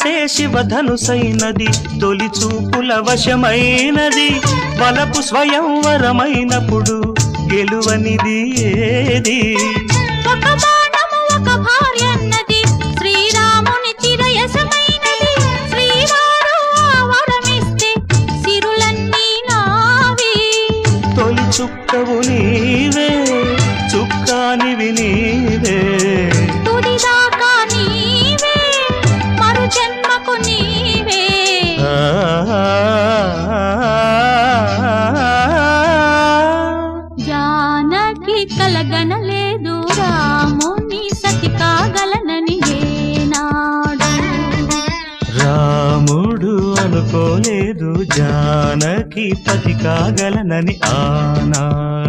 మనసే శివధనుసైనది తొలి చూపుల వశమైనది వలపు స్వయంవరమైనప్పుడు గెలువనిది ఏది ఒక బాణము ఒక భార్య అన్నది శ్రీరాముని చిరయసమైనది శ్రీవారు వరమిస్తే సిరులన్నీ నావి తొలి చుక్కవు నీవే చుక్కానివి నీవే తుదిదాకా నీవే మరు జన్మకు నీవే జానకి కలగనలేదు రాముని సతి కాగలనని ఏనాడు రాముడు అనుకోలేదు జానకి పతి కాగలనని ఆనాడు